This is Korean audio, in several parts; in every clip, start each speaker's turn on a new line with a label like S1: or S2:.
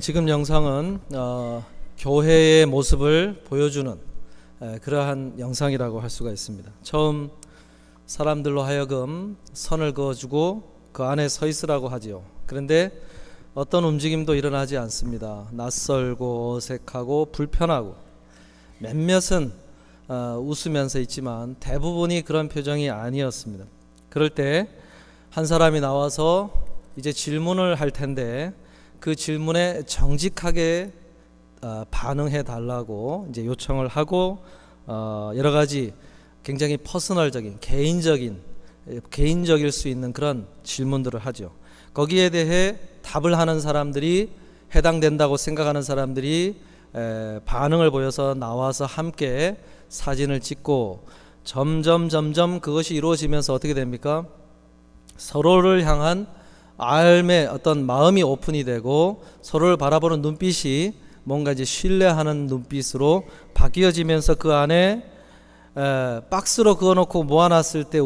S1: 지금 영상은 교회의 모습을 보여주는 그러한 영상이라고 할 수가 있습니다. 처음 사람들로 하여금 선을 그어주고 그 안에 서 있으라고 하지요. 그런데 어떤 움직임도 일어나지 않습니다. 낯설고 어색하고 불편하고 몇몇은 웃으면서 있지만 대부분이 그런 표정이 아니었습니다. 그럴 때 한 사람이 나와서 이제 질문을 할 텐데 그 질문에 정직하게 반응해 달라고 이제 요청을 하고 여러 가지 굉장히 퍼스널적인 개인적일 수 있는 그런 질문들을 하죠. 거기에 대해 답을 하는 사람들이 해당된다고 생각하는 사람들이 반응을 보여서 나와서 함께 사진을 찍고 점점 그것이 이루어지면서 어떻게 됩니까? 서로를 향한 알의 어떤 마음이 오픈이 되고 서로를 바라보는 눈빛이 뭔가 이제 신뢰하는 눈빛으로 바뀌어지면서 그 안에 박스로 그어놓고 모아놨을 때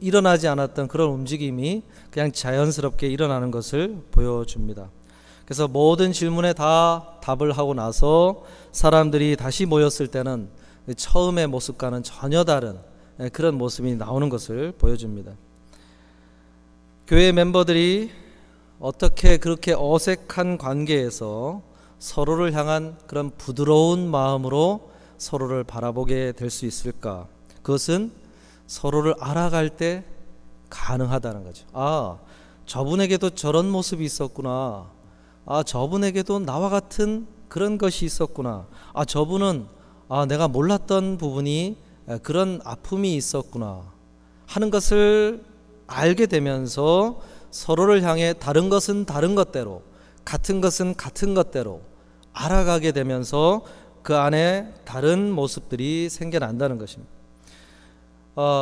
S1: 일어나지 않았던 그런 움직임이 그냥 자연스럽게 일어나는 것을 보여줍니다. 그래서 모든 질문에 다 답을 하고 나서 사람들이 다시 모였을 때는 처음의 모습과는 전혀 다른 그런 모습이 나오는 것을 보여줍니다. 교회 멤버들이 어떻게 그렇게 어색한 관계에서 서로를 향한 그런 부드러운 마음으로 서로를 바라보게 될 수 있을까? 그것은 서로를 알아갈 때 가능하다는 거죠. 저분에게도 저런 모습이 있었구나. 저분에게도 나와 같은 그런 것이 있었구나. 저분은 내가 몰랐던 부분이 그런 아픔이 있었구나 하는 것을 알게 되면서 서로를 향해 다른 것은 다른 것대로, 같은 것은 같은 것대로 알아가게 되면서 그 안에 다른 모습들이 생겨난다는 것입니다.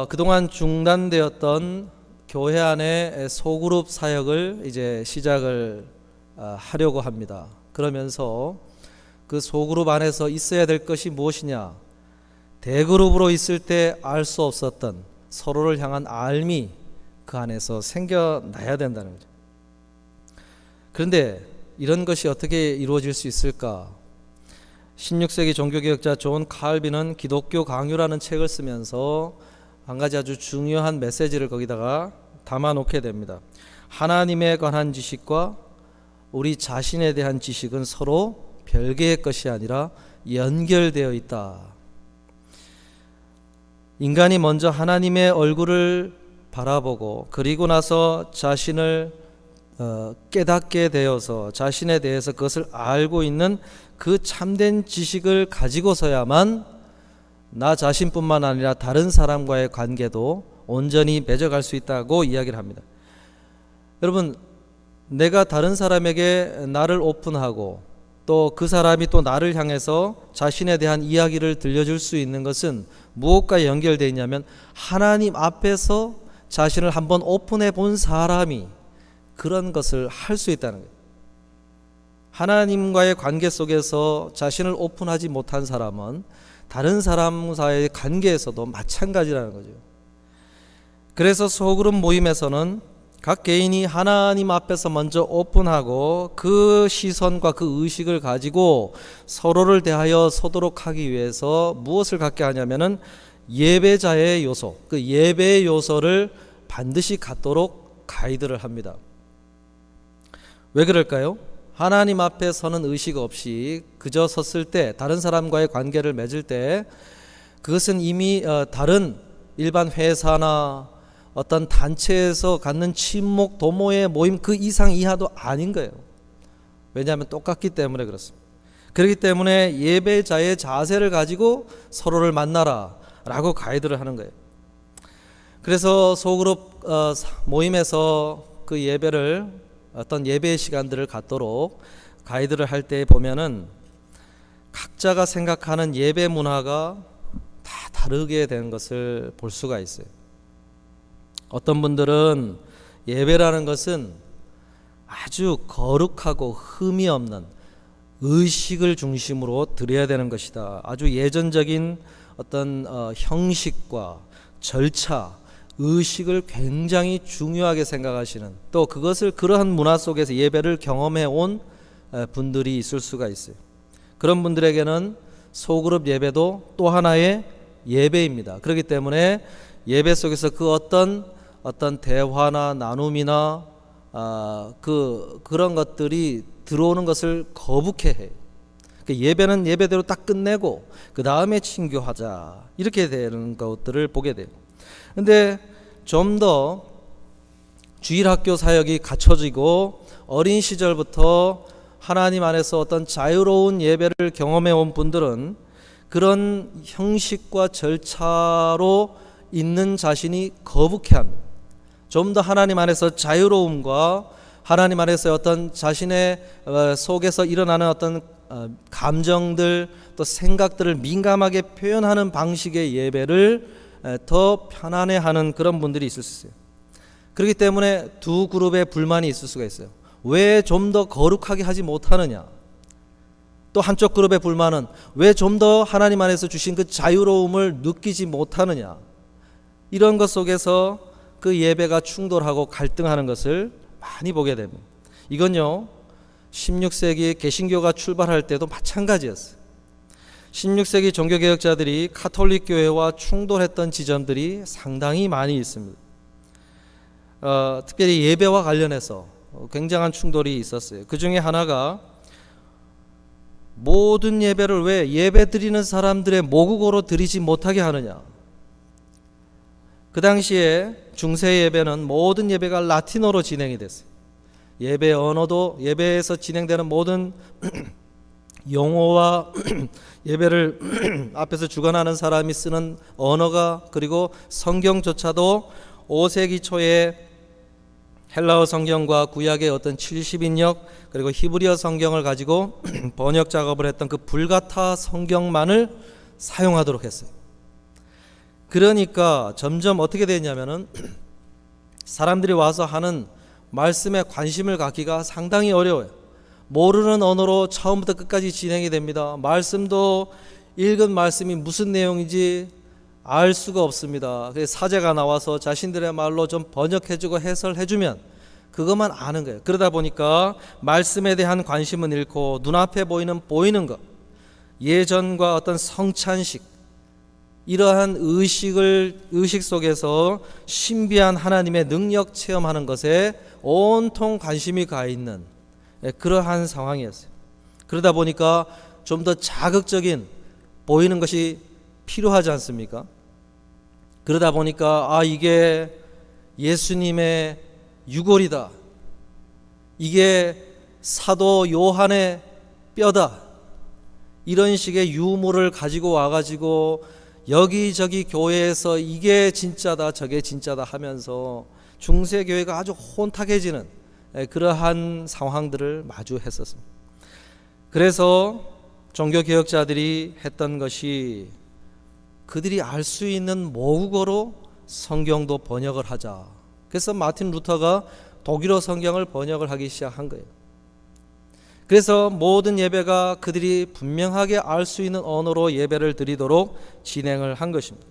S1: 그동안 중단되었던 교회 안의 소그룹 사역을 이제 시작을 하려고 합니다. 그러면서 그 소그룹 안에서 있어야 될 것이 무엇이냐? 대그룹으로 있을 때 알 수 없었던 서로를 향한 알미 그 안에서 생겨나야 된다는 거죠. 그런데 이런 것이 어떻게 이루어질 수 있을까? 16세기 종교개혁자 존 칼빈은 기독교 강요라는 책을 쓰면서 한 가지 아주 중요한 메시지를 거기다가 담아놓게 됩니다. 하나님에 관한 지식과 우리 자신에 대한 지식은 서로 별개의 것이 아니라 연결되어 있다. 인간이 먼저 하나님의 얼굴을 바라보고 그리고 나서 자신을 깨닫게 되어서 자신에 대해서 그것을 알고 있는 그 참된 지식을 가지고서야만 나 자신뿐만 아니라 다른 사람과의 관계도 온전히 맺어갈 수 있다고 이야기를 합니다. 여러분, 내가 다른 사람에게 나를 오픈하고 또 그 사람이 또 나를 향해서 자신에 대한 이야기를 들려줄 수 있는 것은 무엇과 연결되어 있냐면 하나님 앞에서 자신을 한번 오픈해 본 사람이 그런 것을 할 수 있다는 거예요. 하나님과의 관계 속에서 자신을 오픈하지 못한 사람은 다른 사람과의 관계에서도 마찬가지라는 거죠. 그래서 소그룹 모임에서는 각 개인이 하나님 앞에서 먼저 오픈하고 그 시선과 그 의식을 가지고 서로를 대하여 서도록 하기 위해서 무엇을 갖게 하냐면은 예배자의 요소, 그 예배의 요소를 반드시 갖도록 가이드를 합니다. 왜 그럴까요? 하나님 앞에 서는 의식 없이 그저 섰을 때 다른 사람과의 관계를 맺을 때 그것은 이미 다른 일반 회사나 어떤 단체에서 갖는 친목 도모의 모임 그 이상 이하도 아닌 거예요. 왜냐하면 똑같기 때문에 그렇습니다. 그렇기 때문에 예배자의 자세를 가지고 서로를 만나라 라고 가이드를 하는 거예요. 그래서 소그룹 모임에서 그 예배를 어떤 예배의 시간들을 갖도록 가이드를 할 때 보면은 각자가 생각하는 예배 문화가 다 다르게 되는 것을 볼 수가 있어요. 어떤 분들은 예배라는 것은 아주 거룩하고 흠이 없는 의식을 중심으로 드려야 되는 것이다. 아주 예전적인 어떤 형식과 절차, 의식을 굉장히 중요하게 생각하시는, 또 그것을 그러한 문화 속에서 예배를 경험해 온 분들이 있을 수가 있어요. 그런 분들에게는 소그룹 예배도 또 하나의 예배입니다. 그렇기 때문에 예배 속에서 그 어떤 대화나 나눔이나 그런 것들이 들어오는 것을 거북해 해요. 예배는 예배대로 딱 끝내고 그 다음에 친교하자, 이렇게 되는 것들을 보게 돼요. 근데 좀 더 주일학교 사역이 갖춰지고 어린 시절부터 하나님 안에서 어떤 자유로운 예배를 경험해 온 분들은 그런 형식과 절차로 있는 자신이 거북해합니다. 좀 더 하나님 안에서 자유로움과 하나님 안에서 어떤 자신의 속에서 일어나는 어떤 감정들 또 생각들을 민감하게 표현하는 방식의 예배를 더 편안해하는 그런 분들이 있을 수 있어요. 그렇기 때문에 두 그룹의 불만이 있을 수가 있어요. 왜 좀 더 거룩하게 하지 못하느냐? 또 한쪽 그룹의 불만은 왜 좀 더 하나님 안에서 주신 그 자유로움을 느끼지 못하느냐? 이런 것 속에서 그 예배가 충돌하고 갈등하는 것을 많이 보게 됩니다. 이건요, 16세기 개신교가 출발할 때도 마찬가지였어요. 16세기 종교개혁자들이 카톨릭 교회와 충돌했던 지점들이 상당히 많이 있습니다. 특별히 예배와 관련해서 굉장한 충돌이 있었어요. 그 중에 하나가 모든 예배를 왜 예배 드리는 사람들의 모국어로 드리지 못하게 하느냐. 그 당시에 중세 예배는 모든 예배가 라틴어로 진행이 됐어요. 예배 언어도 예배에서 진행되는 모든 용어와 예배를 앞에서 주관하는 사람이 쓰는 언어가, 그리고 성경조차도 5세기 초에 헬라어 성경과 구약의 어떤 70인역 그리고 히브리어 성경을 가지고 번역 작업을 했던 그 불가타 성경만을 사용하도록 했어요. 그러니까 점점 어떻게 됐냐면은 사람들이 와서 하는 말씀에 관심을 갖기가 상당히 어려워요. 모르는 언어로 처음부터 끝까지 진행이 됩니다. 말씀도 읽은 말씀이 무슨 내용인지 알 수가 없습니다. 그래서 사제가 나와서 자신들의 말로 좀 번역해주고 해설해주면 그것만 아는 거예요. 그러다 보니까 말씀에 대한 관심은 잃고 눈앞에 보이는 것, 예전과 어떤 성찬식, 이러한 의식 속에서 신비한 하나님의 능력 체험하는 것에 온통 관심이 가 있는 그러한 상황이었어요. 그러다 보니까 좀 더 자극적인 보이는 것이 필요하지 않습니까? 그러다 보니까 이게 예수님의 유골이다, 이게 사도 요한의 뼈다, 이런 식의 유물을 가지고 와가지고 여기저기 교회에서 이게 진짜다 저게 진짜다 하면서 중세교회가 아주 혼탁해지는 그러한 상황들을 마주했었습니다. 그래서 종교개혁자들이 했던 것이 그들이 알 수 있는 모국어로 성경도 번역을 하자. 그래서 마틴 루터가 독일어 성경을 번역을 하기 시작한 거예요. 그래서 모든 예배가 그들이 분명하게 알 수 있는 언어로 예배를 드리도록 진행을 한 것입니다.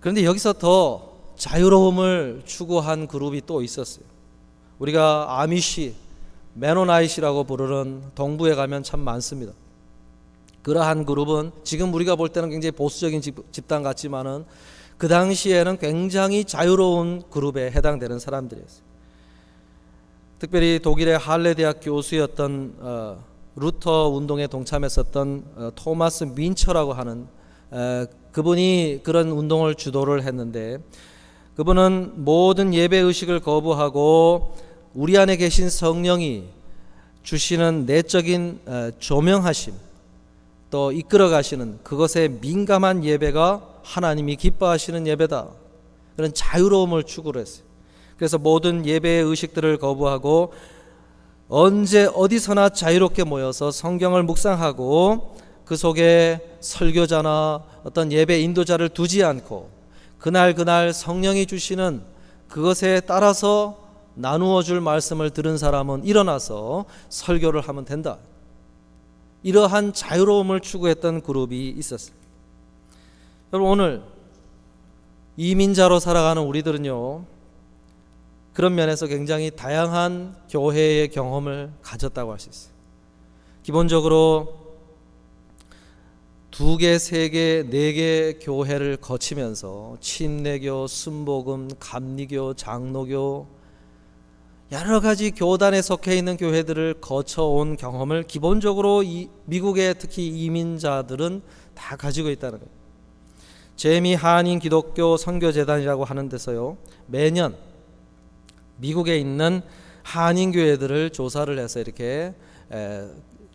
S1: 그런데 여기서 더 자유로움을 추구한 그룹이 또 있었어요. 우리가 아미시, 메노나이시라고 부르는 동부에 가면 참 많습니다. 그러한 그룹은 지금 우리가 볼 때는 굉장히 보수적인 집단 같지만은 그 당시에는 굉장히 자유로운 그룹에 해당되는 사람들이었어요. 특별히 독일의 할레 대학 교수였던 루터 운동에 동참했었던 토마스 민처라고 하는 그분이 그런 운동을 주도를 했는데, 그분은 모든 예배 의식을 거부하고 우리 안에 계신 성령이 주시는 내적인 조명하심, 또 이끌어 가시는 그것에 민감한 예배가 하나님이 기뻐하시는 예배다, 그런 자유로움을 추구를 했어요. 그래서 모든 예배의 의식들을 거부하고 언제 어디서나 자유롭게 모여서 성경을 묵상하고 그 속에 설교자나 어떤 예배 인도자를 두지 않고 그날 성령이 주시는 그것에 따라서 나누어 줄 말씀을 들은 사람은 일어나서 설교를 하면 된다. 이러한 자유로움을 추구했던 그룹이 있었어요. 여러분, 오늘 이민자로 살아가는 우리들은요, 그런 면에서 굉장히 다양한 교회의 경험을 가졌다고 할 수 있어요. 기본적으로 2개, 3개, 4개 교회를 거치면서 침례교, 순복음, 감리교, 장로교 여러 가지 교단에 속해 있는 교회들을 거쳐온 경험을 기본적으로 미국의 특히 이민자들은 다 가지고 있다는 거예요. 제미 한인 기독교 선교재단이라고 하는 데서요, 매년 미국에 있는 한인 교회들을 조사를 해서 이렇게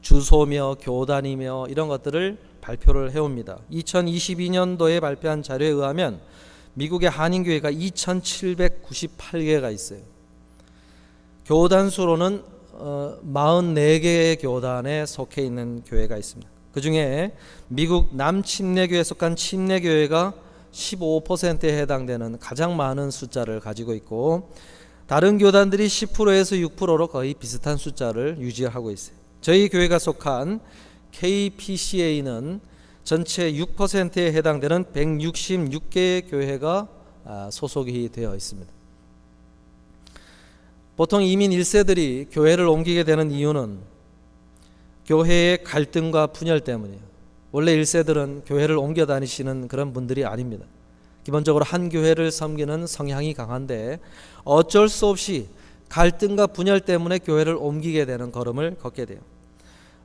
S1: 주소며 교단이며 이런 것들을 발표를 해옵니다. 2022년도에 발표한 자료에 의하면 미국의 한인 교회가 2,798개가 있어요. 교단 수로는 44개의 교단에 속해 있는 교회가 있습니다. 그 중에 미국 남침례교에 속한 침례교회가 15%에 해당되는 가장 많은 숫자를 가지고 있고, 다른 교단들이 10%에서 6%로 거의 비슷한 숫자를 유지하고 있어요. 저희 교회가 속한 KPCA는 전체 6%에 해당되는 166개의 교회가 소속이 되어 있습니다. 보통 이민 1세들이 교회를 옮기게 되는 이유는 교회의 갈등과 분열 때문이에요. 원래 1세들은 교회를 옮겨 다니시는 그런 분들이 아닙니다. 기본적으로 한 교회를 섬기는 성향이 강한데 어쩔 수 없이 갈등과 분열 때문에 교회를 옮기게 되는 걸음을 걷게 돼요.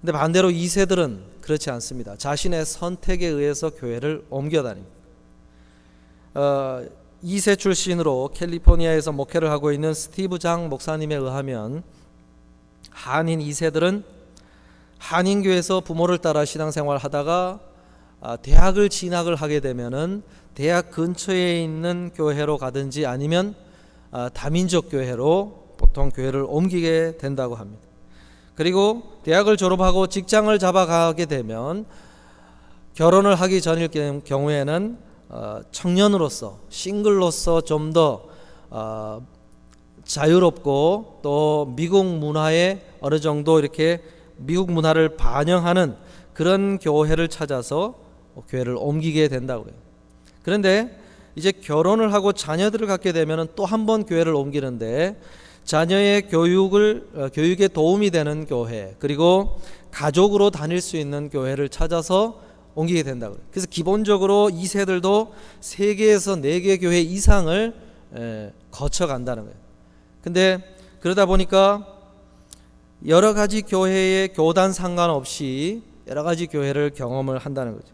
S1: 근데 반대로 2세들은 그렇지 않습니다. 자신의 선택에 의해서 교회를 옮겨 다닙니다. 2세 출신으로 캘리포니아에서 목회를 하고 있는 스티브 장 목사님에 의하면 한인 2세들은 한인교회에서 부모를 따라 신앙생활을 하다가 대학을 진학을 하게 되면은 대학 근처에 있는 교회로 가든지 아니면 다민족 교회로 보통 교회를 옮기게 된다고 합니다. 그리고 대학을 졸업하고 직장을 잡아가게 되면 결혼을 하기 전일 경우에는 청년으로서 싱글로서 좀 더 자유롭고 또 미국 문화에 어느 정도 이렇게 미국 문화를 반영하는 그런 교회를 찾아서 교회를 옮기게 된다고요. 그런데 이제 결혼을 하고 자녀들을 갖게 되면 또 한 번 교회를 옮기는데 자녀의 교육에 도움이 되는 교회, 그리고 가족으로 다닐 수 있는 교회를 찾아서 옮기게 된다고요. 그래서 기본적으로 2세들도 3개에서 4개 교회 이상을 거쳐간다는 거예요. 근데 그러다 보니까 여러 가지 교회의 교단 상관없이 여러 가지 교회를 경험을 한다는 거죠.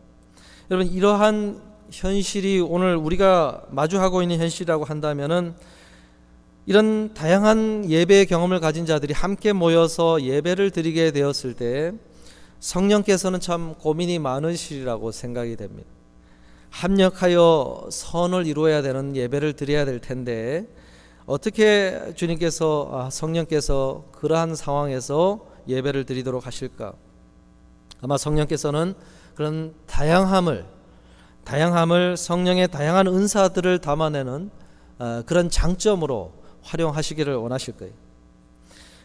S1: 여러분, 이러한 현실이 오늘 우리가 마주하고 있는 현실이라고 한다면은 이런 다양한 예배의 경험을 가진 자들이 함께 모여서 예배를 드리게 되었을 때 성령께서는 참 고민이 많으시리라고 생각이 됩니다. 합력하여 선을 이루어야 되는 예배를 드려야 될 텐데 어떻게 주님께서 성령께서 그러한 상황에서 예배를 드리도록 하실까? 아마 성령께서는 그런 다양함을 성령의 다양한 은사들을 담아내는 그런 장점으로 활용하시기를 원하실 거예요.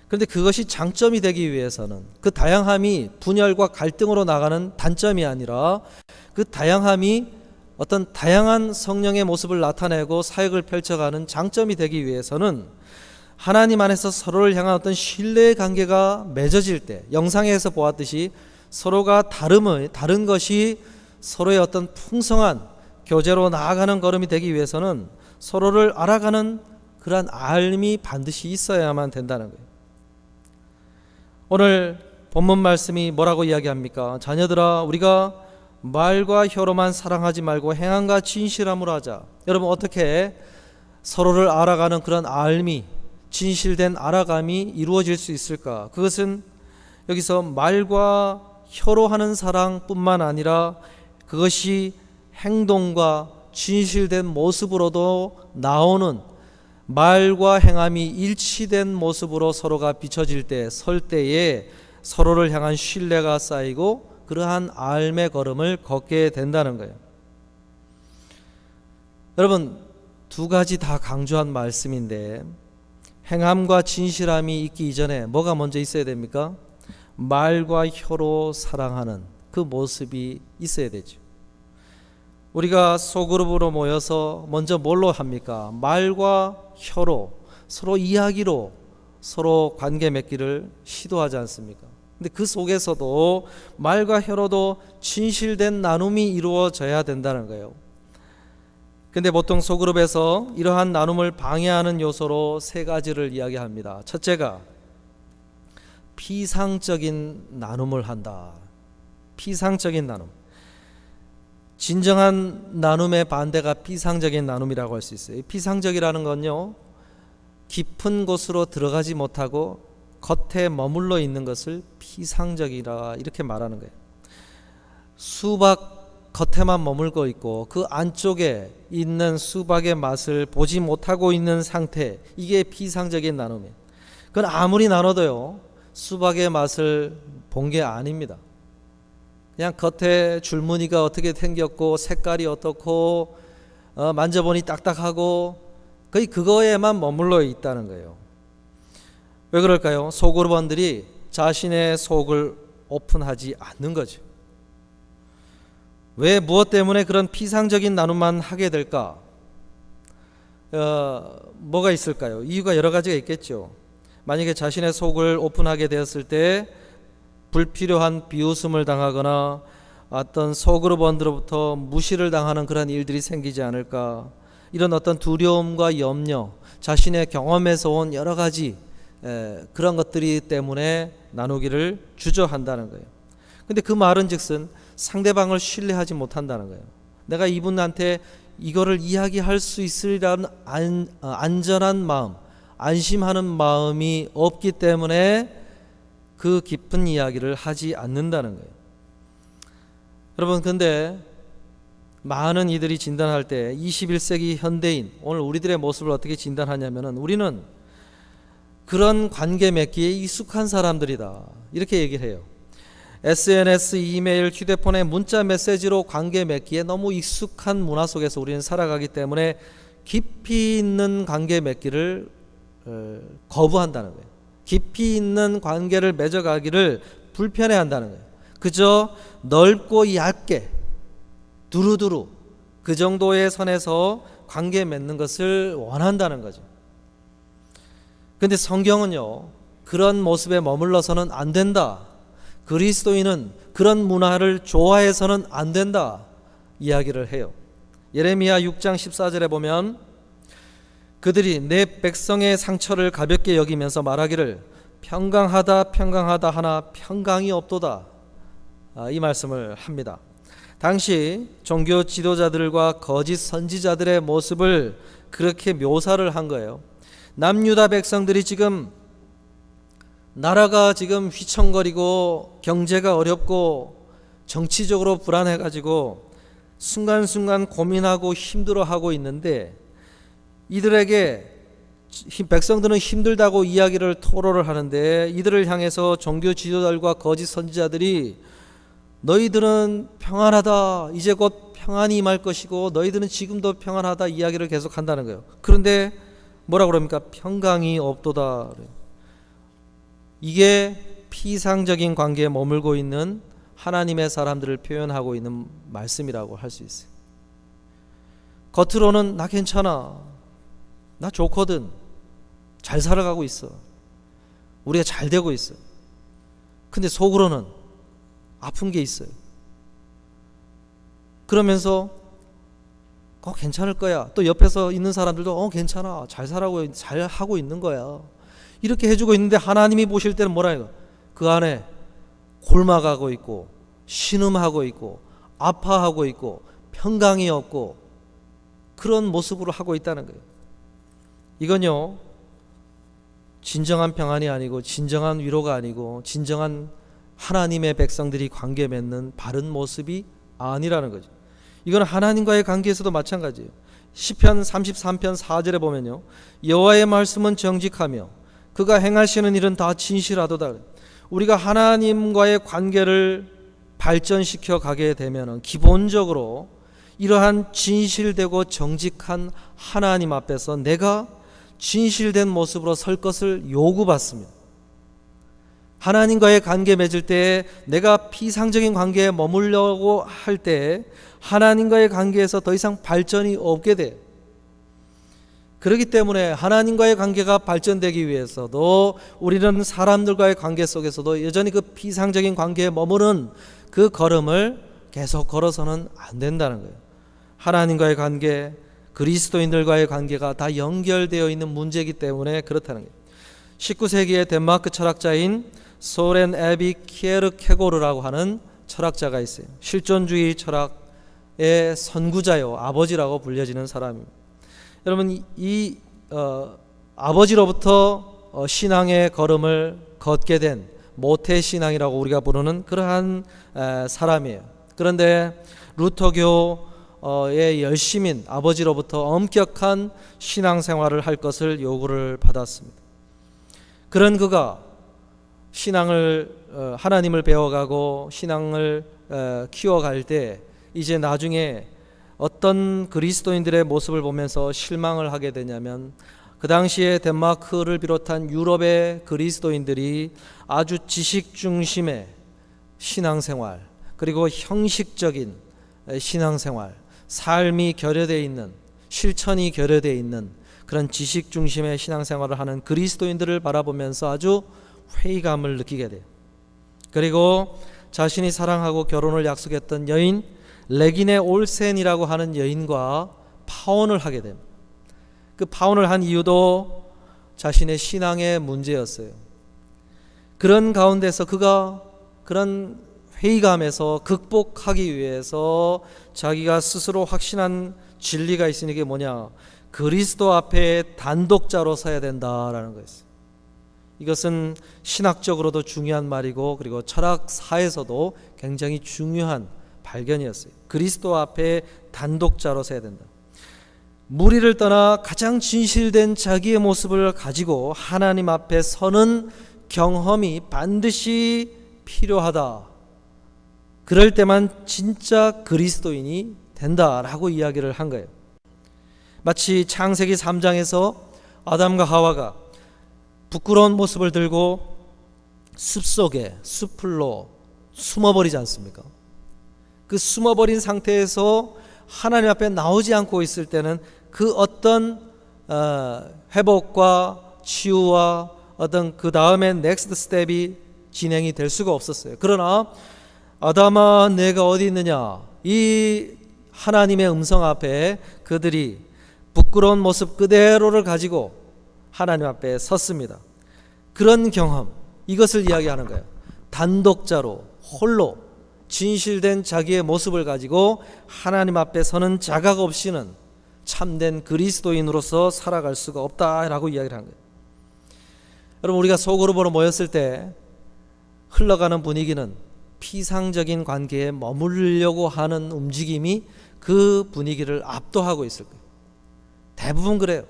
S1: 그런데 그것이 장점이 되기 위해서는 그 다양함이 분열과 갈등으로 나가는 단점이 아니라 그 다양함이 어떤 다양한 성령의 모습을 나타내고 사역을 펼쳐가는 장점이 되기 위해서는 하나님 안에서 서로를 향한 어떤 신뢰의 관계가 맺어질 때, 영상에서 보았듯이 서로가 다른 것이 서로의 어떤 풍성한 교제로 나아가는 걸음이 되기 위해서는 서로를 알아가는 그러한 알미 반드시 있어야만 된다는 거예요. 오늘 본문 말씀이 뭐라고 이야기합니까? 자녀들아, 우리가 말과 혀로만 사랑하지 말고 행함과 진실함으로 하자. 여러분, 어떻게 서로를 알아가는 그런 알미, 진실된 알아감이 이루어질 수 있을까? 그것은 여기서 말과 혀로 하는 사랑뿐만 아니라 그것이 행동과 진실된 모습으로도 나오는, 말과 행함이 일치된 모습으로 서로가 비춰질 때, 설 때에 서로를 향한 신뢰가 쌓이고 그러한 알매 걸음을 걷게 된다는 거예요. 여러분, 두 가지 다 강조한 말씀인데 행함과 진실함이 있기 이전에 뭐가 먼저 있어야 됩니까? 말과 혀로 사랑하는 그 모습이 있어야 되죠. 우리가 소그룹으로 모여서 먼저 뭘로 합니까? 말과 혀로 서로 이야기로 서로 관계 맺기를 시도하지 않습니까? 근데 그 속에서도 말과 혀로도 진실된 나눔이 이루어져야 된다는 거예요. 근데 보통 소그룹에서 이러한 나눔을 방해하는 요소로 세 가지를 이야기합니다. 첫째가 피상적인 나눔을 한다. 피상적인 나눔. 진정한 나눔의 반대가 피상적인 나눔이라고 할 수 있어요. 피상적이라는 건요, 깊은 곳으로 들어가지 못하고 겉에 머물러 있는 것을 피상적이라 이렇게 말하는 거예요. 수박 겉에만 머물고 있고 그 안쪽에 있는 수박의 맛을 보지 못하고 있는 상태, 이게 피상적인 나눔이에요. 그건 아무리 나눠도요, 수박의 맛을 본 게 아닙니다. 그냥 겉에 줄무늬가 어떻게 생겼고 색깔이 어떻고 만져보니 딱딱하고 거의 그거에만 머물러 있다는 거예요. 왜 그럴까요? 소그룹원들이 자신의 속을 오픈하지 않는 거죠. 왜, 무엇 때문에 그런 피상적인 나눔만 하게 될까? 뭐가 있을까요? 이유가 여러 가지가 있겠죠. 만약에 자신의 속을 오픈하게 되었을 때 불필요한 비웃음을 당하거나 어떤 소그룹원들로부터 무시를 당하는 그런 일들이 생기지 않을까, 이런 어떤 두려움과 염려, 자신의 경험에서 온 여러 가지 그런 것들이 때문에 나누기를 주저한다는 거예요. 근데 그 말은 즉슨 상대방을 신뢰하지 못한다는 거예요. 내가 이분한테 이거를 이야기할 수 있으리라는 안전한 마음, 안심하는 마음이 없기 때문에 그 깊은 이야기를 하지 않는다는 거예요. 여러분, 근데 많은 이들이 진단할 때 21세기 현대인, 오늘 우리들의 모습을 어떻게 진단하냐면은, 우리는 그런 관계 맺기에 익숙한 사람들이다, 이렇게 얘기를 해요. SNS, 이메일, 휴대폰의 문자 메시지로 관계 맺기에 너무 익숙한 문화 속에서 우리는 살아가기 때문에 깊이 있는 관계 맺기를 거부한다는 거예요. 깊이 있는 관계를 맺어가기를 불편해한다는 거예요. 그저 넓고 얇게 두루두루 그 정도의 선에서 관계 맺는 것을 원한다는 거죠. 그런데 성경은요, 그런 모습에 머물러서는 안 된다, 그리스도인은 그런 문화를 좋아해서는 안 된다 이야기를 해요. 예레미야 6장 14절에 보면 그들이 내 백성의 상처를 가볍게 여기면서 말하기를 평강하다 평강하다 하나 평강이 없도다, 이 말씀을 합니다. 당시 종교 지도자들과 거짓 선지자들의 모습을 그렇게 묘사를 한 거예요. 남유다 백성들이 지금 나라가 지금 휘청거리고 경제가 어렵고 정치적으로 불안해가지고 순간순간 고민하고 힘들어하고 있는데, 이들에게 백성들은 힘들다고 이야기를 토로를 하는데, 이들을 향해서 종교 지도자들과 거짓 선지자들이 너희들은 평안하다, 이제 곧 평안이 임할 것이고 너희들은 지금도 평안하다 이야기를 계속 한다는 거예요. 그런데 뭐라고 그럽니까? 평강이 없도다. 이게 피상적인 관계에 머물고 있는 하나님의 사람들을 표현하고 있는 말씀이라고 할 수 있어요. 겉으로는 나 괜찮아, 나 좋거든, 잘 살아가고 있어, 우리가 잘 되고 있어. 근데 속으로는 아픈 게 있어요. 그러면서 괜찮을 거야, 또 옆에서 있는 사람들도 괜찮아, 잘 하고 있는 거야, 이렇게 해주고 있는데 하나님이 보실 때는 뭐라요? 그 안에 골마가고 있고 신음하고 있고 아파하고 있고 평강이 없고 그런 모습으로 하고 있다는 거예요. 이건요, 진정한 평안이 아니고 진정한 위로가 아니고 진정한 하나님의 백성들이 관계 맺는 바른 모습이 아니라는 거죠. 이건 하나님과의 관계에서도 마찬가지예요. 시편 33편 4절에 보면요, 여호와의 말씀은 정직하며 그가 행하시는 일은 다 진실하도다. 우리가 하나님과의 관계를 발전시켜 가게 되면 기본적으로 이러한 진실되고 정직한 하나님 앞에서 내가 진실된 모습으로 설 것을 요구받습니다. 하나님과의 관계 맺을 때 내가 피상적인 관계에 머물려고 할 때 하나님과의 관계에서 더 이상 발전이 없게 돼요. 그렇기 때문에 하나님과의 관계가 발전되기 위해서도 우리는 사람들과의 관계 속에서도 여전히 그 피상적인 관계에 머무는 그 걸음을 계속 걸어서는 안 된다는 거예요. 하나님과의 관계, 그리스도인들과의 관계가 다 연결되어 있는 문제이기 때문에 그렇다는 거예요. 19세기의 덴마크 철학자인 소렌 에비 키에르케고르라고 하는 철학자가 있어요. 실존주의 철학의 선구자요, 아버지라고 불려지는 사람입니다. 여러분, 이 아버지로부터 신앙의 걸음을 걷게 된 모태신앙이라고 우리가 부르는 그러한 사람이에요. 그런데 루터교의 열심인 아버지로부터 엄격한 신앙생활을 할 것을 요구를 받았습니다. 그런 그가 신앙을 하나님을 배워가고 신앙을 키워갈 때 이제 나중에 어떤 그리스도인들의 모습을 보면서 실망을 하게 되냐면, 그 당시에 덴마크를 비롯한 유럽의 그리스도인들이 아주 지식 중심의 신앙생활, 그리고 형식적인 신앙생활, 삶이 결여되어 있는, 실천이 결여되어 있는 그런 지식 중심의 신앙생활을 하는 그리스도인들을 바라보면서 아주 회의감을 느끼게 돼요. 그리고 자신이 사랑하고 결혼을 약속했던 여인 레기네 올센이라고 하는 여인과 파혼을 하게 됩니다. 그 파혼을 한 이유도 자신의 신앙의 문제였어요. 그런 가운데서 그가 그런 회의감에서 극복하기 위해서 자기가 스스로 확신한 진리가 있으니 이게 뭐냐, 그리스도 앞에 단독자로 서야 된다라는 거였어요. 이것은 신학적으로도 중요한 말이고, 그리고 철학사에서도 굉장히 중요한 발견이었어요. 그리스도 앞에 단독자로 서야 된다. 무리를 떠나 가장 진실된 자기의 모습을 가지고 하나님 앞에 서는 경험이 반드시 필요하다. 그럴 때만 진짜 그리스도인이 된다라고 이야기를 한 거예요. 마치 창세기 3장에서 아담과 하와가 부끄러운 모습을 들고 숲속에 숲풀로 숨어버리지 않습니까? 그 숨어버린 상태에서 하나님 앞에 나오지 않고 있을 때는 그 어떤 회복과 치유와 어떤 그 다음에 넥스트 스텝이 진행이 될 수가 없었어요. 그러나 아담아 내가 어디 있느냐, 이 하나님의 음성 앞에 그들이 부끄러운 모습 그대로를 가지고 하나님 앞에 섰습니다. 그런 경험, 이것을 이야기하는 거예요. 단독자로 홀로 진실된 자기의 모습을 가지고 하나님 앞에 서는 자각 없이는 참된 그리스도인으로서 살아갈 수가 없다라고 이야기를 한 거예요. 여러분, 우리가 소그룹으로 모였을 때 흘러가는 분위기는 피상적인 관계에 머무르려고 하는 움직임이 그 분위기를 압도하고 있을 거예요. 대부분 그래요.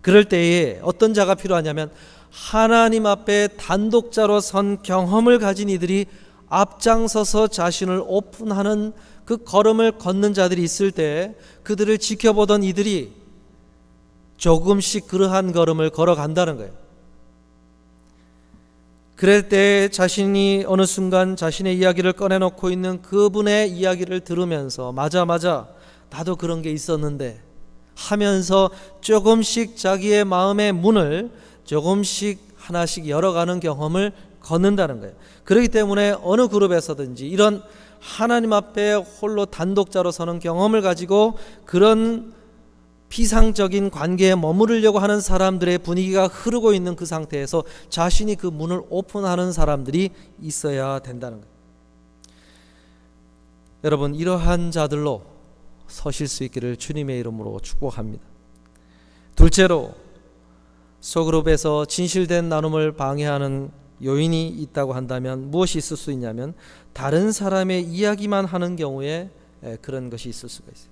S1: 그럴 때에 어떤 자가 필요하냐면 하나님 앞에 단독자로 선 경험을 가진 이들이 앞장서서 자신을 오픈하는 그 걸음을 걷는 자들이 있을 때 그들을 지켜보던 이들이 조금씩 그러한 걸음을 걸어간다는 거예요. 그럴 때 자신이 어느 순간 자신의 이야기를 꺼내놓고 있는 그분의 이야기를 들으면서 맞아 나도 그런 게 있었는데 하면서 조금씩 자기의 마음의 문을 조금씩 하나씩 열어가는 경험을 걷는다는 거예요. 그렇기 때문에 어느 그룹에서든지 이런 하나님 앞에 홀로 단독자로 서는 경험을 가지고 그런 피상적인 관계에 머무르려고 하는 사람들의 분위기가 흐르고 있는 그 상태에서 자신이 그 문을 오픈하는 사람들이 있어야 된다는 거예요. 여러분, 이러한 자들로 서실 수 있기를 주님의 이름으로 축복합니다. 둘째로, 소그룹에서 진실된 나눔을 방해하는 요인이 있다고 한다면 무엇이 있을 수 있냐면 다른 사람의 이야기만 하는 경우에 그런 것이 있을 수가 있어요.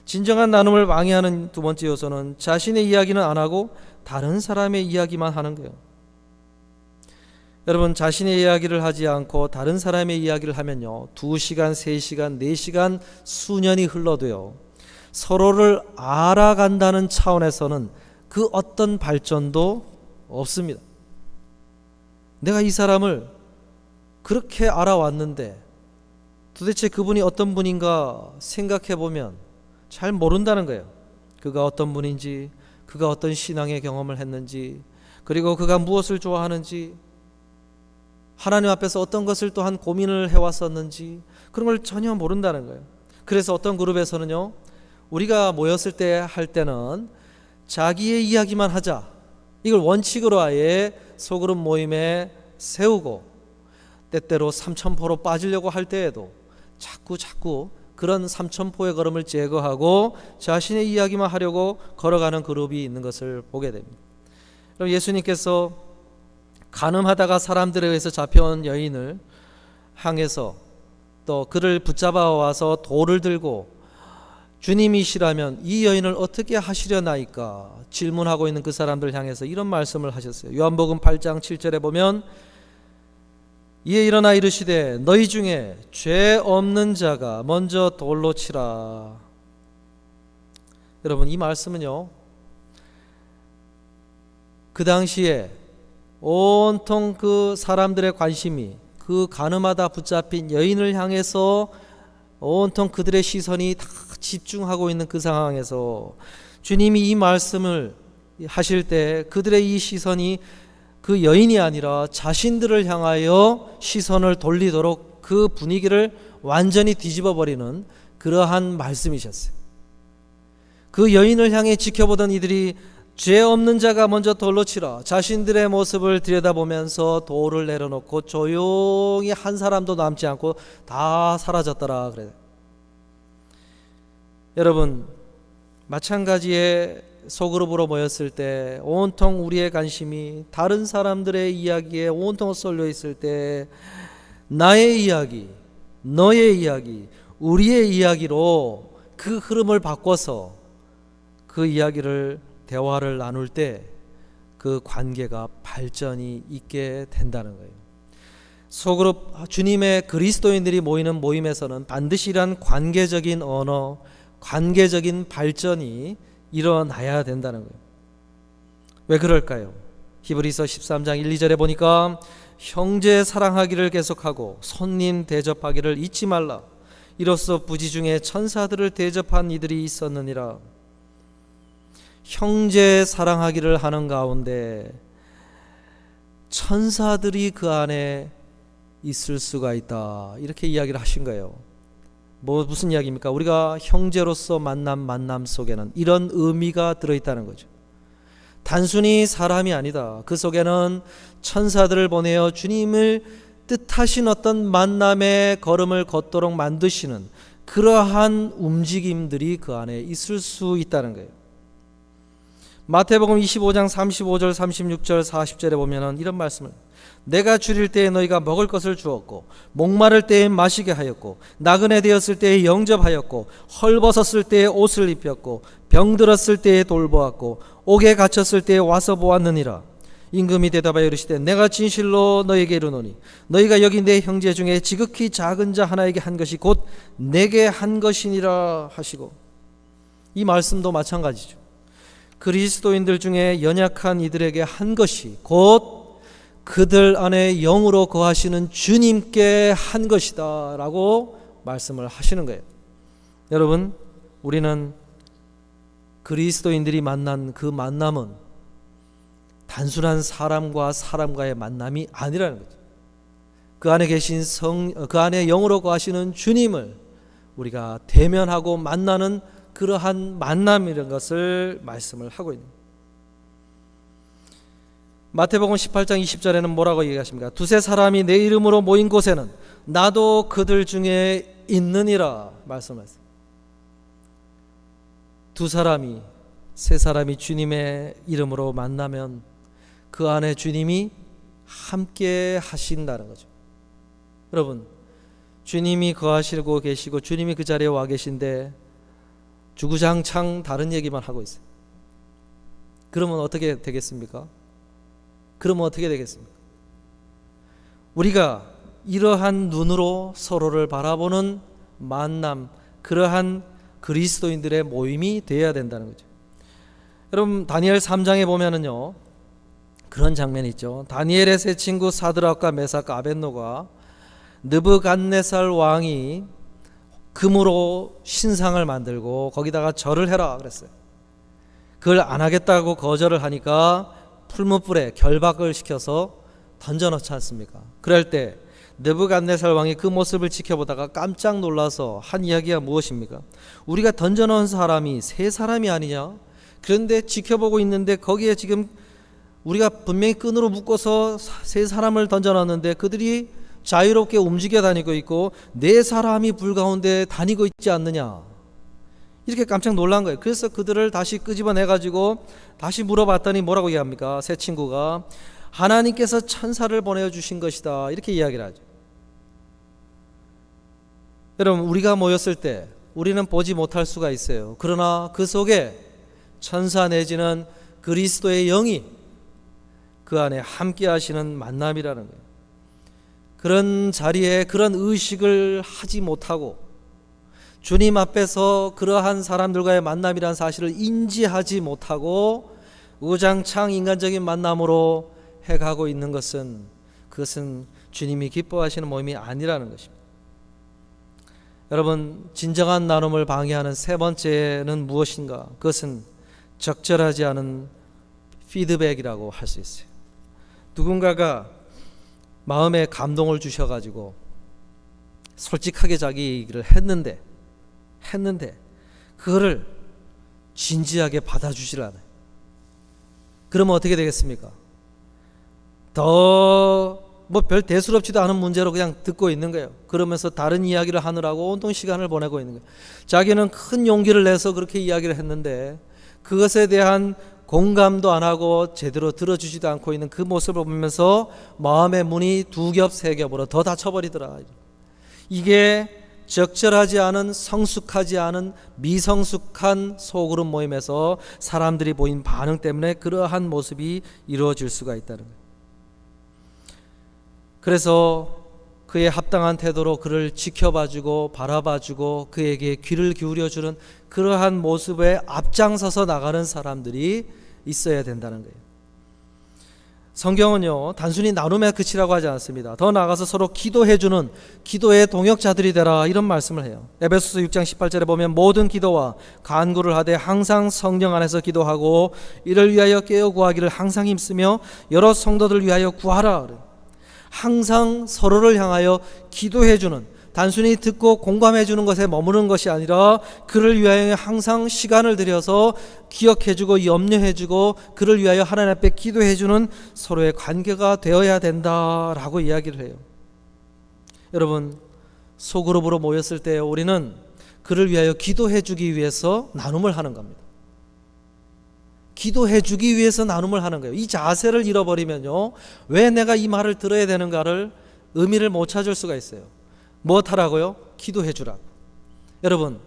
S1: 진정한 나눔을 방해하는 두 번째 요소는 자신의 이야기는 안 하고 다른 사람의 이야기만 하는 거예요. 여러분, 자신의 이야기를 하지 않고 다른 사람의 이야기를 하면요, 2시간, 3시간, 4시간, 수년이 흘러도요, 서로를 알아간다는 차원에서는 그 어떤 발전도 없습니다. 내가 이 사람을 그렇게 알아왔는데 도대체 그분이 어떤 분인가 생각해 보면 잘 모른다는 거예요. 그가 어떤 분인지, 그가 어떤 신앙의 경험을 했는지, 그리고 그가 무엇을 좋아하는지, 하나님 앞에서 어떤 것을 또한 고민을 해왔었는지, 그런 걸 전혀 모른다는 거예요. 그래서 어떤 그룹에서는요, 우리가 모였을 때 할 때는 자기의 이야기만 하자, 이걸 원칙으로 아예 소그룹 모임에 세우고, 때때로 삼천포로 빠지려고 할 때에도 자꾸 그런 삼천포의 걸음을 제거하고 자신의 이야기만 하려고 걸어가는 그룹이 있는 것을 보게 됩니다. 그럼 예수님께서 간음하다가 사람들에 의해서 잡혀온 여인을 향해서 또 그를 붙잡아 와서 돌을 들고 주님이시라면 이 여인을 어떻게 하시려나이까 질문하고 있는 그 사람들 향해서 이런 말씀을 하셨어요. 요한복음 8장 7절에 보면 이에 일어나 이르시되 너희 중에 죄 없는 자가 먼저 돌로 치라. 여러분, 이 말씀은요, 그 당시에 온통 그 사람들의 관심이 그 간음하다 붙잡힌 여인을 향해서 온통 그들의 시선이 다 집중하고 있는 그 상황에서 주님이 이 말씀을 하실 때 그들의 이 시선이 그 여인이 아니라 자신들을 향하여 시선을 돌리도록 그 분위기를 완전히 뒤집어 버리는 그러한 말씀이셨어요. 그 여인을 향해 지켜보던 이들이 죄 없는 자가 먼저 돌로 치라, 자신들의 모습을 들여다보면서 돌을 내려놓고 조용히 한 사람도 남지 않고 다 사라졌더라 그래요. 여러분, 마찬가지의 소그룹으로 모였을 때 온통 우리의 관심이 다른 사람들의 이야기에 온통 쏠려 있을 때 나의 이야기, 너의 이야기, 우리의 이야기로 그 흐름을 바꿔서 그 이야기를 대화를 나눌 때 그 관계가 발전이 있게 된다는 거예요. 소그룹 주님의 그리스도인들이 모이는 모임에서는 반드시 이러한 관계적인 언어, 관계적인 발전이 일어나야 된다는 거예요. 왜 그럴까요? 히브리서 13장 1, 2절에 보니까 형제 사랑하기를 계속하고 손님 대접하기를 잊지 말라. 이로써 부지 중에 천사들을 대접한 이들이 있었느니라. 형제 사랑하기를 하는 가운데 천사들이 그 안에 있을 수가 있다, 이렇게 이야기를 하신 거예요. 무슨 이야기입니까? 우리가 형제로서 만남 속에는 이런 의미가 들어있다는 거죠. 단순히 사람이 아니다. 그 속에는 천사들을 보내어 주님을 뜻하신 어떤 만남의 걸음을 걷도록 만드시는 그러한 움직임들이 그 안에 있을 수 있다는 거예요. 마태복음 25장 35절 36절 40절에 보면은 이런 말씀을, 내가 줄일 때에 너희가 먹을 것을 주었고 목마를 때에 마시게 하였고 나그네 되었을 때에 영접하였고 헐벗었을 때에 옷을 입혔고 병들었을 때에 돌보았고 옥에 갇혔을 때에 와서 보았느니라. 임금이 대답하여 이르시되 내가 진실로 너희에게 이르노니 너희가 여기 내 형제 중에 지극히 작은 자 하나에게 한 것이 곧 내게 한 것이니라 하시고, 이 말씀도 마찬가지죠. 그리스도인들 중에 연약한 이들에게 한 것이 곧 그들 안에 영으로 거하시는 주님께 한 것이다 라고 말씀을 하시는 거예요. 여러분, 우리는 그리스도인들이 만난 그 만남은 단순한 사람과 사람과의 만남이 아니라는 거죠. 그 안에 계신 그 안에 영으로 거하시는 주님을 우리가 대면하고 만나는 그러한 만남이라는 것을 말씀을 하고 있는 거예요. 마태복음 18장 20절에는 뭐라고 얘기하십니까? 두세 사람이 내 이름으로 모인 곳에는 나도 그들 중에 있느니라 말씀하셨어요. 두 사람이, 세 사람이 주님의 이름으로 만나면 그 안에 주님이 함께 하신다는 거죠. 여러분, 주님이 거하시고 계시고 주님이 그 자리에 와 계신데 주구장창 다른 얘기만 하고 있어요. 그러면 어떻게 되겠습니까? 우리가 이러한 눈으로 서로를 바라보는 만남, 그러한 그리스도인들의 모임이 되어야 된다는 거죠. 여러분, 다니엘 3장에 보면은요, 그런 장면이 있죠. 다니엘의 세 친구 사드락과 메삭과 아벳노가 느부갓네살 왕이 금으로 신상을 만들고 거기다가 절을 해라 그랬어요. 그걸 안 하겠다고 거절을 하니까 풀무불에 결박을 시켜서 던져놓지 않습니까? 그럴 때 느부갓네살 왕이 그 모습을 지켜보다가 깜짝 놀라서 한 이야기가 무엇입니까? 우리가 던져놓은 사람이 세 사람이 아니냐? 그런데 지켜보고 있는데 거기에 지금 우리가 분명히 끈으로 묶어서 세 사람을 던져놨는데 그들이 자유롭게 움직여 다니고 있고 네 사람이 불 가운데 다니고 있지 않느냐, 이렇게 깜짝 놀란 거예요. 그래서 그들을 다시 끄집어내가지고 다시 물어봤더니 뭐라고 얘기합니까? 새 친구가 하나님께서 천사를 보내주신 것이다, 이렇게 이야기를 하죠. 여러분, 우리가 모였을 때 우리는 보지 못할 수가 있어요. 그러나 그 속에 천사 내지는 그리스도의 영이 그 안에 함께 하시는 만남이라는 거예요. 그런 자리에 그런 의식을 하지 못하고 주님 앞에서 그러한 사람들과의 만남이라는 사실을 인지하지 못하고 우장창 인간적인 만남으로 해가고 있는 것은, 그것은 주님이 기뻐하시는 모임이 아니라는 것입니다. 여러분, 진정한 나눔을 방해하는 세 번째는 무엇인가? 그것은 적절하지 않은 피드백이라고 할 수 있어요. 누군가가 마음에 감동을 주셔가지고 솔직하게 자기 얘기를 했는데 그거를 진지하게 받아주질 않아요. 그러면 어떻게 되겠습니까? 더 뭐 별 대수롭지도 않은 문제로 그냥 듣고 있는 거예요. 그러면서 다른 이야기를 하느라고 온통 시간을 보내고 있는 거예요. 자기는 큰 용기를 내서 그렇게 이야기를 했는데 그것에 대한 공감도 안 하고 제대로 들어주지도 않고 있는 그 모습을 보면서 마음의 문이 두 겹, 세 겹으로 더 닫혀버리더라. 이게 적절하지 않은, 성숙하지 않은, 미성숙한 소그룹 모임에서 사람들이 보인 반응 때문에 그러한 모습이 이루어질 수가 있다는 거예요. 그래서 그의 합당한 태도로 그를 지켜봐주고 바라봐주고 그에게 귀를 기울여주는 그러한 모습에 앞장서서 나가는 사람들이 있어야 된다는 거예요. 성경은요, 단순히 나눔에 그치라고 하지 않습니다. 더 나아가서 서로 기도해주는 기도의 동역자들이 되라, 이런 말씀을 해요. 에베소서 6장 18절에 보면 모든 기도와 간구를 하되 항상 성령 안에서 기도하고 이를 위하여 깨어 구하기를 항상 힘쓰며 여러 성도들 위하여 구하라. 그래요. 항상 서로를 향하여 기도해주는, 단순히 듣고 공감해주는 것에 머무는 것이 아니라 그를 위하여 항상 시간을 들여서 기억해주고 염려해주고 그를 위하여 하나님 앞에 기도해주는 서로의 관계가 되어야 된다라고 이야기를 해요. 여러분, 소그룹으로 모였을 때 우리는 그를 위하여 기도해주기 위해서 나눔을 하는 겁니다. 기도해주기 위해서 나눔을 하는 거예요. 이 자세를 잃어버리면요, 왜 내가 이 말을 들어야 되는가를 의미를 못 찾을 수가 있어요. 무엇하라고요? 기도해주라고. 여러분,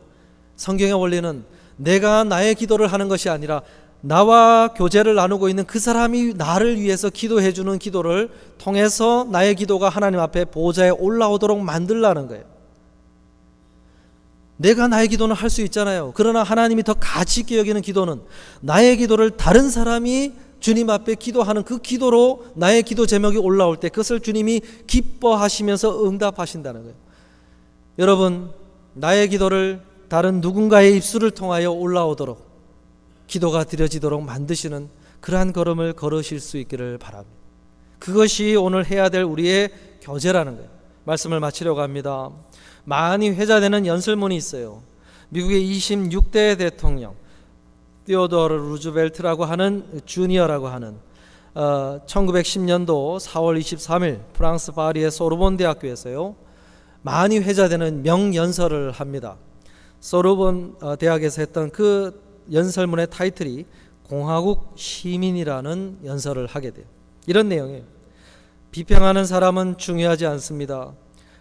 S1: 성경의 원리는 내가 나의 기도를 하는 것이 아니라 나와 교제를 나누고 있는 그 사람이 나를 위해서 기도해주는 기도를 통해서 나의 기도가 하나님 앞에 보좌에 올라오도록 만들라는 거예요. 내가 나의 기도는 할 수 있잖아요. 그러나 하나님이 더 가치 있게 여기는 기도는 나의 기도를 다른 사람이 주님 앞에 기도하는 그 기도로 나의 기도 제목이 올라올 때 그것을 주님이 기뻐하시면서 응답하신다는 거예요. 여러분, 나의 기도를 다른 누군가의 입술을 통하여 올라오도록 기도가 드려지도록 만드시는 그러한 걸음을 걸으실 수 있기를 바랍니다. 그것이 오늘 해야 될 우리의 교제라는 거예요. 말씀을 마치려고 합니다. 많이 회자되는 연설문이 있어요. 미국의 26대 대통령 티오도르 루즈벨트라고 하는 주니어라고 하는 1910년도 4월 23일 프랑스 파리의 소르본 대학교에서요, 많이 회자되는 명연설을 합니다. 소르본 대학에서 했던 그 연설문의 타이틀이 공화국 시민이라는 연설을 하게 돼요. 이런 내용이에요. 비평하는 사람은 중요하지 않습니다.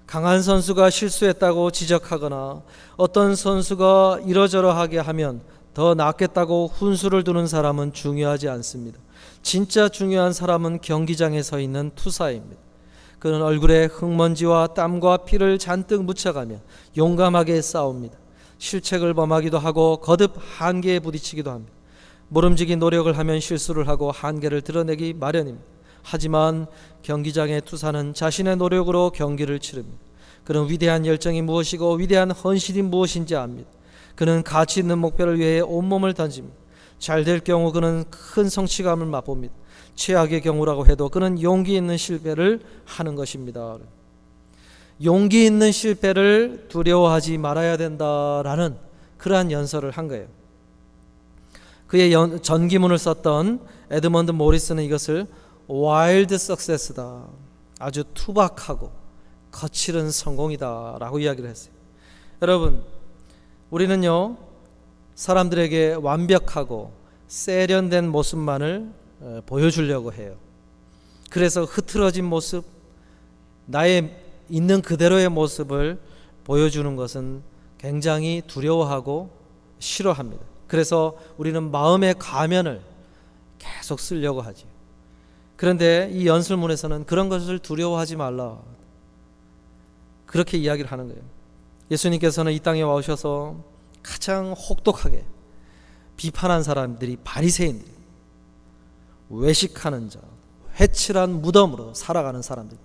S1: 강한 선수가 실수했다고 지적하거나 어떤 선수가 이러저러하게 하면 더 낫겠다고 훈수를 두는 사람은 중요하지 않습니다. 진짜 중요한 사람은 경기장에 서 있는 투사입니다. 그는 얼굴에 흙먼지와 땀과 피를 잔뜩 묻혀가며 용감하게 싸웁니다. 실책을 범하기도 하고 거듭 한계에 부딪히기도 합니다. 모름지기 노력을 하면 실수를 하고 한계를 드러내기 마련입니다. 하지만 경기장의 투사는 자신의 노력으로 경기를 치릅니다. 그는 위대한 열정이 무엇이고 위대한 헌신이 무엇인지 압니다. 그는 가치 있는 목표를 위해 온몸을 던집니다. 잘 될 경우 그는 큰 성취감을 맛봅니다. 최악의 경우라고 해도 그는 용기 있는 실패를 하는 것입니다. 용기 있는 실패를 두려워하지 말아야 된다라는 그러한 연설을 한 거예요. 그의 전기문을 썼던 에드먼드 모리스는 이것을 와일드 석세스다, 아주 투박하고 거칠은 성공이다 라고 이야기를 했어요. 여러분, 우리는요 사람들에게 완벽하고 세련된 모습만을 보여주려고 해요. 그래서 흐트러진 모습, 나의 있는 그대로의 모습을 보여주는 것은 굉장히 두려워하고 싫어합니다. 그래서 우리는 마음의 가면을 계속 쓰려고 하죠. 그런데 이 연설문에서는 그런 것을 두려워하지 말라, 그렇게 이야기를 하는 거예요. 예수님께서는 이 땅에 와오셔서 가장 혹독하게 비판한 사람들이 바리새인들, 외식하는 자, 회칠한 무덤으로 살아가는 사람들,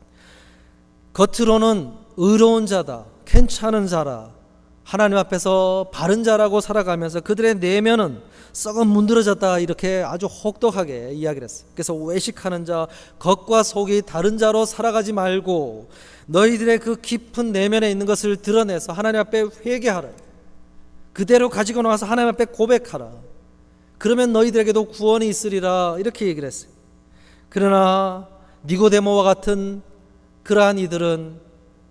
S1: 겉으로는 의로운 자다, 괜찮은 자라, 하나님 앞에서 바른 자라고 살아가면서 그들의 내면은 썩은 문드러졌다, 이렇게 아주 혹독하게 이야기를 했어요. 그래서 외식하는 자, 겉과 속이 다른 자로 살아가지 말고 너희들의 그 깊은 내면에 있는 것을 드러내서 하나님 앞에 회개하라, 그대로 가지고 나와서 하나님 앞에 고백하라, 그러면 너희들에게도 구원이 있으리라, 이렇게 얘기를 했어요. 그러나 니고데모와 같은 그러한 이들은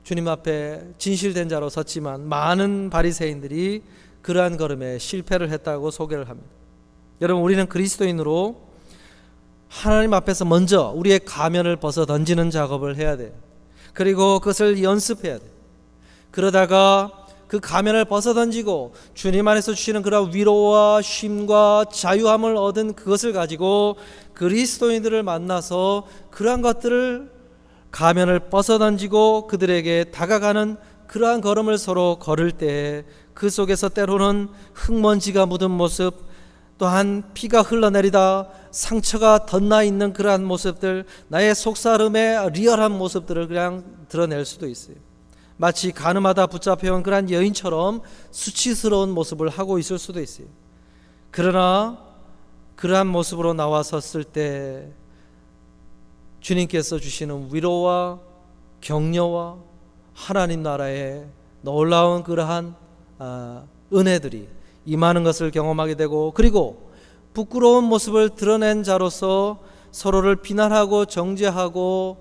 S1: 주님 앞에 진실된 자로 섰지만 많은 바리새인들이 그러한 걸음에 실패를 했다고 소개를 합니다. 여러분, 우리는 그리스도인으로 하나님 앞에서 먼저 우리의 가면을 벗어 던지는 작업을 해야 돼요. 그리고 그것을 연습해야 돼요. 그러다가 그 가면을 벗어 던지고 주님 안에서 주시는 그런 위로와 쉼과 자유함을 얻은 그것을 가지고 그리스도인들을 만나서 그러한 것들을, 가면을 벗어 던지고 그들에게 다가가는 그러한 걸음을 서로 걸을 때 그 속에서 때로는 흙먼지가 묻은 모습, 또한 피가 흘러내리다 상처가 덧나 있는 그러한 모습들, 나의 속사름의 리얼한 모습들을 그냥 드러낼 수도 있어요. 마치 가늠하다 붙잡혀온 그러한 여인처럼 수치스러운 모습을 하고 있을 수도 있어요. 그러나 그러한 모습으로 나와섰을 때 주님께서 주시는 위로와 격려와 하나님 나라의 놀라운 그러한 은혜들이 임하는 것을 경험하게 되고, 그리고 부끄러운 모습을 드러낸 자로서 서로를 비난하고 정죄하고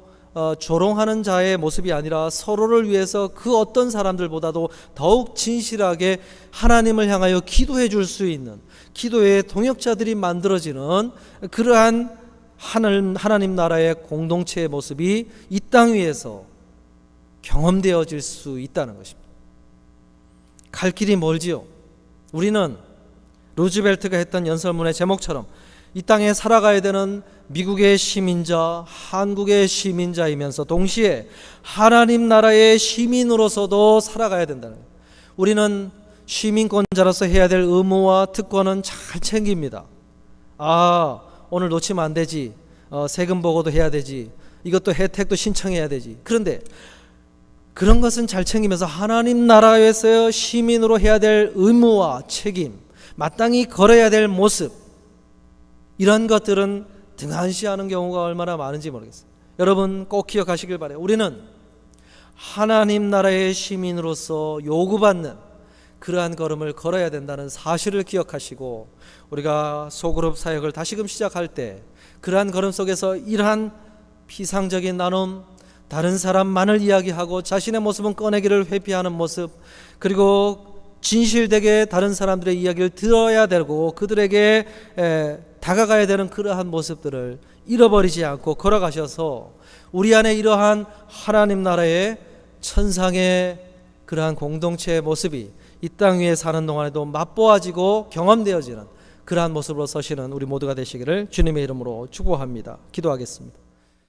S1: 조롱하는 자의 모습이 아니라 서로를 위해서 그 어떤 사람들보다도 더욱 진실하게 하나님을 향하여 기도해 줄 수 있는 기도의 동역자들이 만들어지는 그러한 하나님 나라의 공동체의 모습이 이 땅 위에서 경험되어질 수 있다는 것입니다. 갈 길이 멀지요. 우리는 루즈벨트가 했던 연설문의 제목처럼 이 땅에 살아가야 되는 미국의 시민자, 한국의 시민자이면서 동시에 하나님 나라의 시민으로서도 살아가야 된다는 거예요. 우리는 시민권자로서 해야 될 의무와 특권은 잘 챙깁니다. 오늘 놓치면 안 되지, 세금 보고도 해야 되지, 이것도 혜택도 신청해야 되지. 그런데 그런 것은 잘 챙기면서 하나님 나라에서 시민으로 해야 될 의무와 책임, 마땅히 걸어야 될 모습, 이런 것들은 등한시하는 경우가 얼마나 많은지 모르겠어요. 여러분 꼭 기억하시길 바라요. 우리는 하나님 나라의 시민으로서 요구받는 그러한 걸음을 걸어야 된다는 사실을 기억하시고, 우리가 소그룹 사역을 다시금 시작할 때 그러한 걸음 속에서 이러한 피상적인 나눔, 다른 사람만을 이야기하고 자신의 모습은 꺼내기를 회피하는 모습, 그리고 진실되게 다른 사람들의 이야기를 들어야 되고 그들에게 다가가야 되는 그러한 모습들을 잃어버리지 않고 걸어가셔서 우리 안에 이러한 하나님 나라의 천상의 그러한 공동체의 모습이 이 땅 위에 사는 동안에도 맛보아지고 경험되어지는 그러한 모습으로 서시는 우리 모두가 되시기를 주님의 이름으로 축복합니다. 기도하겠습니다.